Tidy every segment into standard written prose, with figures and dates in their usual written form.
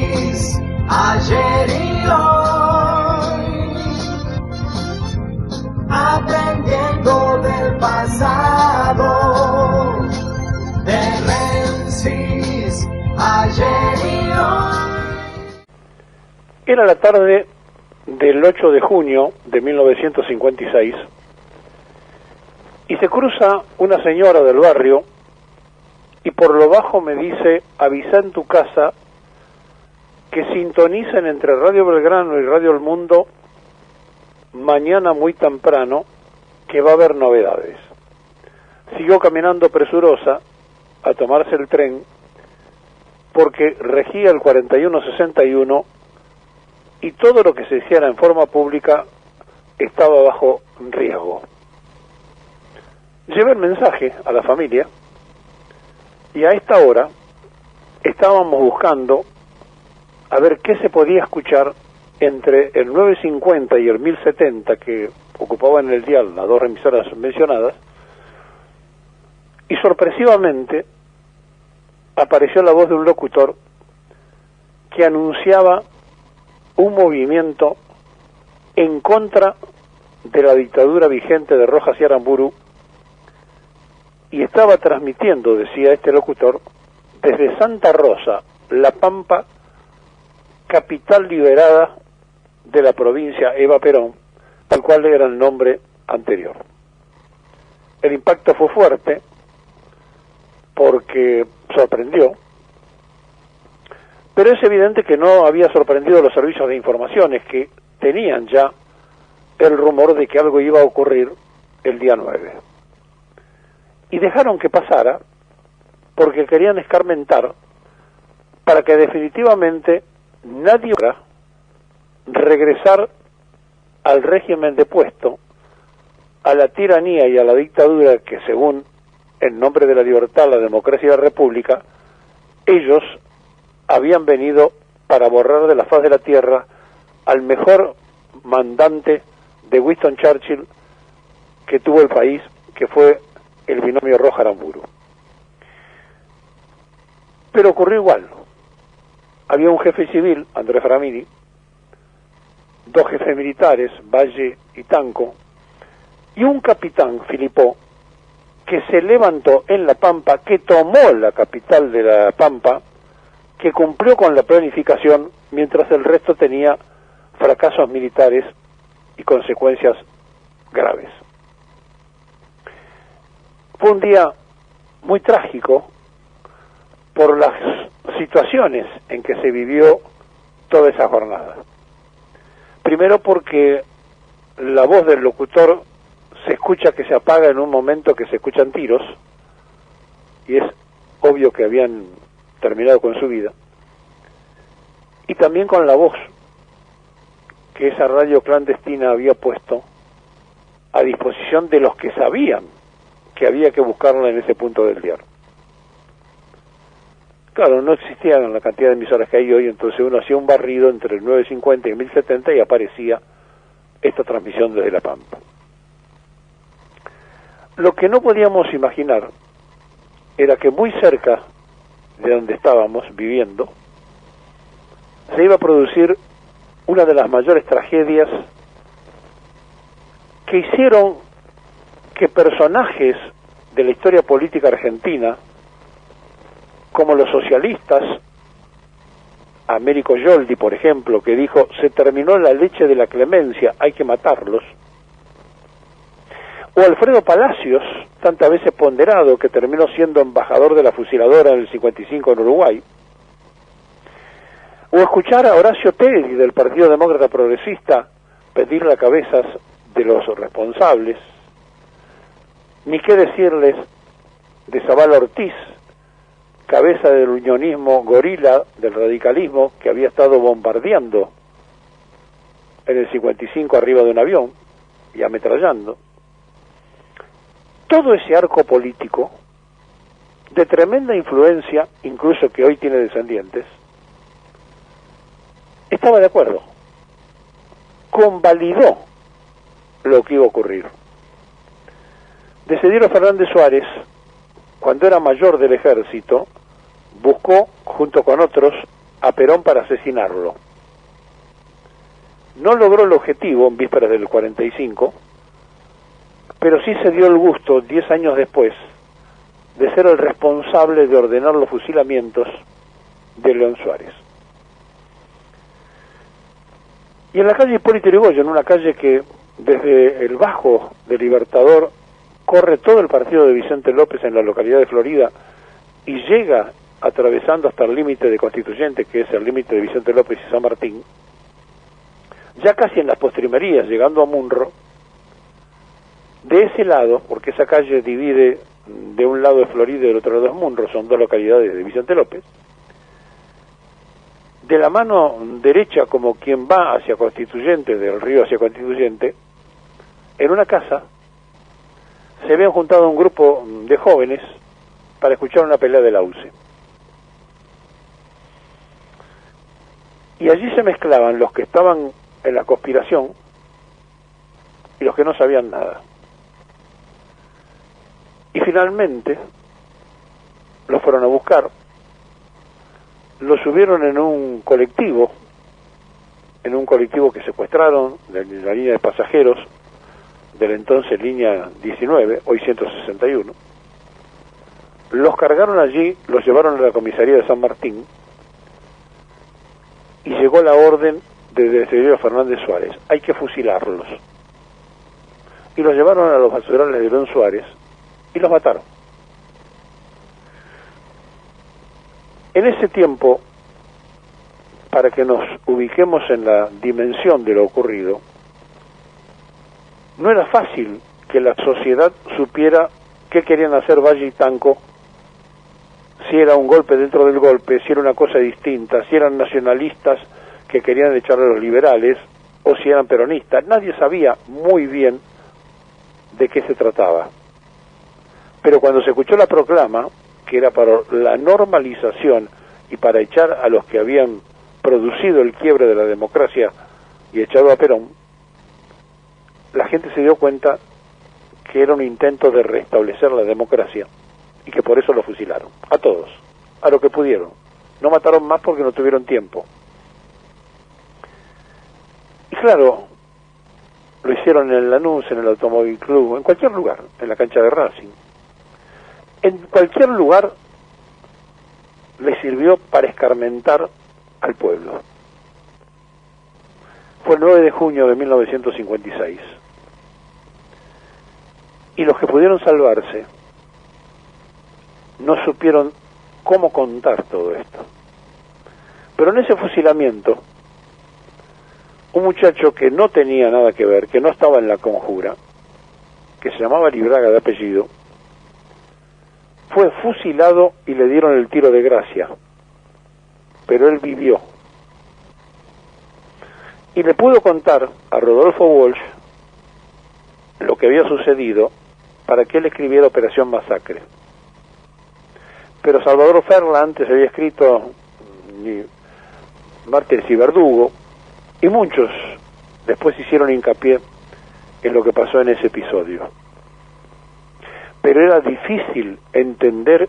Memphis, ayer y hoy, aprendiendo del pasado, de Memphis, ayer y hoy. Era la tarde del 8 de junio de 1956 y se cruza una señora del barrio y por lo bajo me dice: avisa en tu casa que sintonicen entre Radio Belgrano y Radio El Mundo mañana muy temprano, que va a haber novedades. Siguió caminando presurosa a tomarse el tren porque regía el 4161 y todo lo que se hiciera en forma pública estaba bajo riesgo. Llevé el mensaje a la familia y a esta hora estábamos buscando a ver qué se podía escuchar entre el 950 y el 1070 que ocupaban el dial las dos emisoras mencionadas, y sorpresivamente apareció la voz de un locutor que anunciaba un movimiento en contra de la dictadura vigente de Rojas y Aramburu, y estaba transmitiendo, decía este locutor, desde Santa Rosa, La Pampa, capital liberada de la provincia Eva Perón, tal cual era el nombre anterior. El impacto fue fuerte porque sorprendió, pero es evidente que no había sorprendido a los servicios de informaciones, que tenían ya el rumor de que algo iba a ocurrir el día 9. Y dejaron que pasara porque querían escarmentar para que definitivamente nadie pudiera regresar al régimen depuesto, a la tiranía y a la dictadura que, según en nombre de la libertad, la democracia y la república, ellos habían venido para borrar de la faz de la tierra al mejor mandante de Winston Churchill que tuvo el país, que fue el binomio Rojas-Aramburu. Pero ocurrió igual. Había un jefe civil, Andrés Framini, dos jefes militares, Valle y Tanco, y un capitán, Filipó, que se levantó en La Pampa, que tomó la capital de La Pampa, que cumplió con la planificación, mientras el resto tenía fracasos militares y consecuencias graves. Fue un día muy trágico por las situaciones en que se vivió toda esa jornada. Primero porque la voz del locutor se escucha que se apaga en un momento que se escuchan tiros, y es obvio que habían terminado con su vida, y también con la voz que esa radio clandestina había puesto a disposición de los que sabían que había que buscarla en ese punto del diario. Claro, no existían la cantidad de emisoras que hay hoy, entonces uno hacía un barrido entre el 950 y el 1070 y aparecía esta transmisión desde La Pampa. Lo que no podíamos imaginar era que muy cerca de donde estábamos viviendo se iba a producir una de las mayores tragedias que hicieron que personajes de la historia política argentina, como los socialistas, Américo Yoldi, por ejemplo, que dijo: se terminó la leche de la clemencia, hay que matarlos, o Alfredo Palacios, tantas veces ponderado, que terminó siendo embajador de la fusiladora en el 55 en Uruguay, o escuchar a Horacio Teddy del Partido Demócrata Progresista pedir las cabezas de los responsables, ni qué decirles de Zabal Ortiz, cabeza del unionismo gorila del radicalismo, que había estado bombardeando en el 55 arriba de un avión y ametrallando. Todo ese arco político de tremenda influencia, incluso que hoy tiene descendientes, estaba de acuerdo, convalidó lo que iba a ocurrir. Decidieron Fernández Suárez, cuando era mayor del ejército, buscó, junto con otros, a Perón para asesinarlo. No logró el objetivo en vísperas del 45, pero sí se dio el gusto, 10 años después, de ser el responsable de ordenar los fusilamientos de León Suárez. Y en la calle Hipólito Yrigoyen, una calle que desde el Bajo del Libertador corre todo el partido de Vicente López en la localidad de Florida y llega atravesando hasta el límite de Constituyente, que es el límite de Vicente López y San Martín, ya casi en las postrimerías, llegando a Munro, de ese lado, porque esa calle divide de un lado de Florida y del otro lado de Munro, son dos localidades de Vicente López, de la mano derecha, como quien va hacia Constituyente, del río hacia Constituyente, en una casa se habían juntado un grupo de jóvenes para escuchar una pelea de la UCE. Y allí se mezclaban los que estaban en la conspiración y los que no sabían nada. Y finalmente los fueron a buscar, los subieron en un colectivo que secuestraron de la línea de pasajeros de la entonces línea 19, hoy 161, los cargaron allí, los llevaron a la comisaría de San Martín y llegó la orden de Desiderio Fernández Suárez: hay que fusilarlos. Y los llevaron a los basurales de León Suárez y los mataron. En ese tiempo, para que nos ubiquemos en la dimensión de lo ocurrido, no era fácil que la sociedad supiera qué querían hacer Valle y Tanco, si era un golpe dentro del golpe, si era una cosa distinta, si eran nacionalistas que querían echar a los liberales, o si eran peronistas. Nadie sabía muy bien de qué se trataba. Pero cuando se escuchó la proclama, que era para la normalización y para echar a los que habían producido el quiebre de la democracia y echado a Perón, la gente se dio cuenta que era un intento de restablecer la democracia y que por eso lo fusilaron, a todos, a lo que pudieron. No mataron más porque no tuvieron tiempo. Y claro, lo hicieron en Lanús, en el Automóvil Club, en cualquier lugar, en la cancha de Racing. En cualquier lugar le sirvió para escarmentar al pueblo. Fue el 9 de junio de 1956. Y los que pudieron salvarse no supieron cómo contar todo esto. Pero en ese fusilamiento, un muchacho que no tenía nada que ver, que no estaba en la conjura, que se llamaba Libraga de apellido, fue fusilado y le dieron el tiro de gracia, pero él vivió. Y le pudo contar a Rodolfo Walsh lo que había sucedido para que él escribiera Operación Masacre. Pero Salvador Ferla antes había escrito Mártires y Verdugo, y muchos después hicieron hincapié en lo que pasó en ese episodio. Pero era difícil entender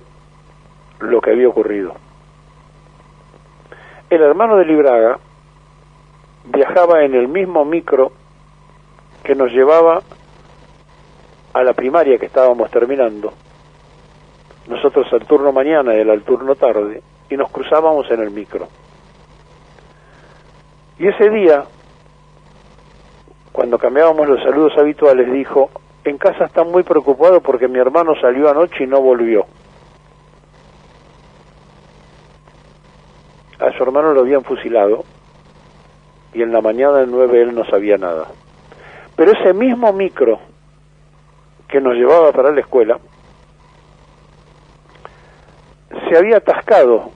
lo que había ocurrido. El hermano de Libraga viajaba en el mismo micro que nos llevaba a la primaria que estábamos terminando, nosotros al turno mañana y él al turno tarde, y nos cruzábamos en el micro. Y ese día, cuando cambiábamos los saludos habituales, dijo: en casa están muy preocupados porque mi hermano salió anoche y no volvió. A su hermano lo habían fusilado y en la mañana del 9 él no sabía nada. Pero ese mismo micro que nos llevaba para la escuela se había atascado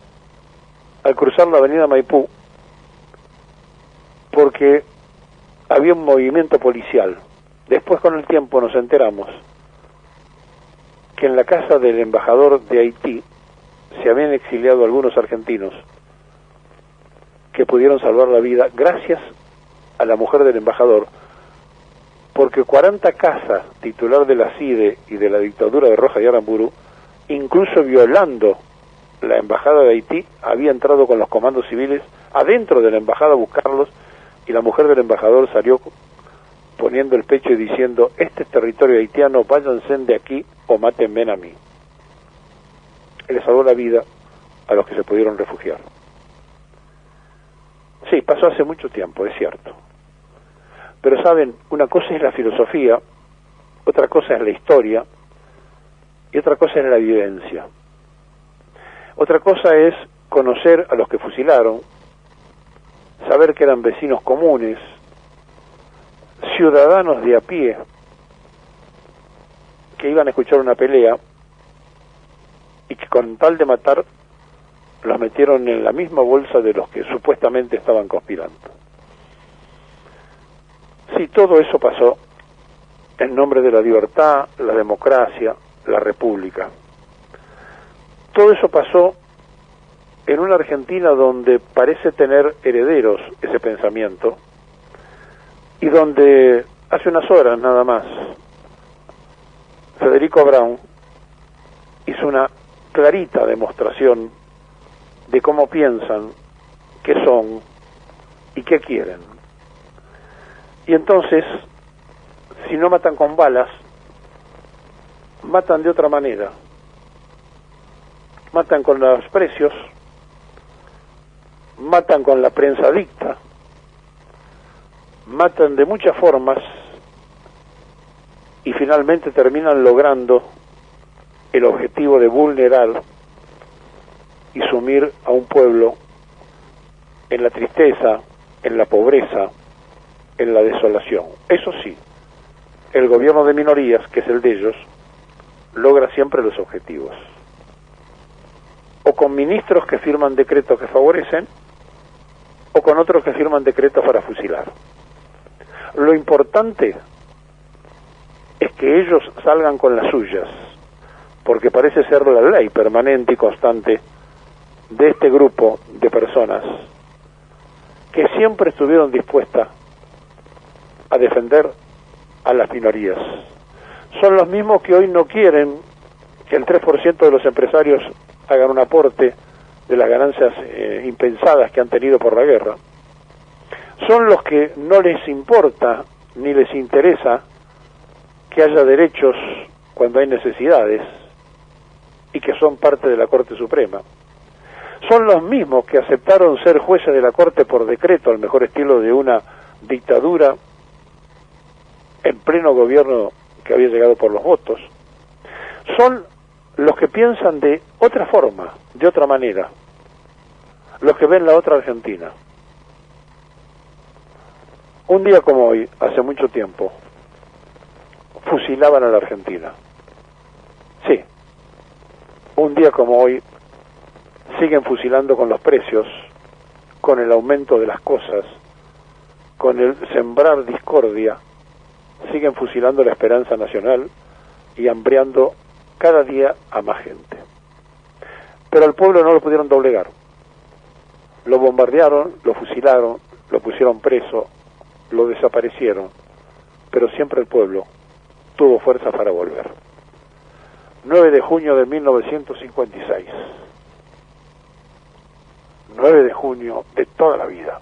al cruzar la avenida Maipú porque había un movimiento policial. Después, con el tiempo, nos enteramos que en la casa del embajador de Haití se habían exiliado algunos argentinos que pudieron salvar la vida gracias a la mujer del embajador, porque 40 Casa, titular de la CIDE y de la dictadura de Rojas y Aramburu, incluso violando la embajada de Haití había entrado con los comandos civiles adentro de la embajada a buscarlos, y la mujer del embajador salió poniendo el pecho y diciendo: este es territorio haitiano, váyanse de aquí o mátenme a mí. Él le salvó la vida a los que se pudieron refugiar. Sí, pasó hace mucho tiempo, es cierto. Pero saben, una cosa es la filosofía, otra cosa es la historia, y otra cosa es la vivencia. Otra cosa es conocer a los que fusilaron, saber que eran vecinos comunes, ciudadanos de a pie, que iban a escuchar una pelea y que con tal de matar los metieron en la misma bolsa de los que supuestamente estaban conspirando. Sí, todo eso pasó en nombre de la libertad, la democracia, la república. Todo eso pasó en una Argentina donde parece tener herederos ese pensamiento, y donde hace unas horas nada más Federico Braun hizo una clarita demostración de cómo piensan, qué son y qué quieren. Y entonces, si no matan con balas, matan de otra manera. Matan con los precios, matan con la prensa dicta, matan de muchas formas, y finalmente terminan logrando el objetivo de vulnerar y sumir a un pueblo en la tristeza, en la pobreza, en la desolación. Eso sí, el gobierno de minorías, que es el de ellos, logra siempre los objetivos. O con ministros que firman decretos que favorecen, o con otros que firman decretos para fusilar. Lo importante es que ellos salgan con las suyas, porque parece ser la ley permanente y constante de este grupo de personas que siempre estuvieron dispuestas a defender a las minorías. Son los mismos que hoy no quieren que el 3% de los empresarios hagan un aporte de las ganancias impensadas que han tenido por la guerra. Son los que no les importa ni les interesa que haya derechos cuando hay necesidades, y que son parte de la Corte Suprema. Son los mismos que aceptaron ser jueces de la Corte por decreto, al mejor estilo de una dictadura en pleno gobierno que había llegado por los votos. Son los que piensan de otra forma, de otra manera, los que ven la otra Argentina. Un día como hoy, hace mucho tiempo, fusilaban a la Argentina. Sí, un día como hoy, siguen fusilando con los precios, con el aumento de las cosas, con el sembrar discordia, siguen fusilando la esperanza nacional y hambriando cada día a más gente. Pero al pueblo no lo pudieron doblegar. Lo bombardearon, lo fusilaron, lo pusieron preso, lo desaparecieron, pero siempre el pueblo tuvo fuerza para volver. 9 de junio de 1956. 9 de junio de toda la vida.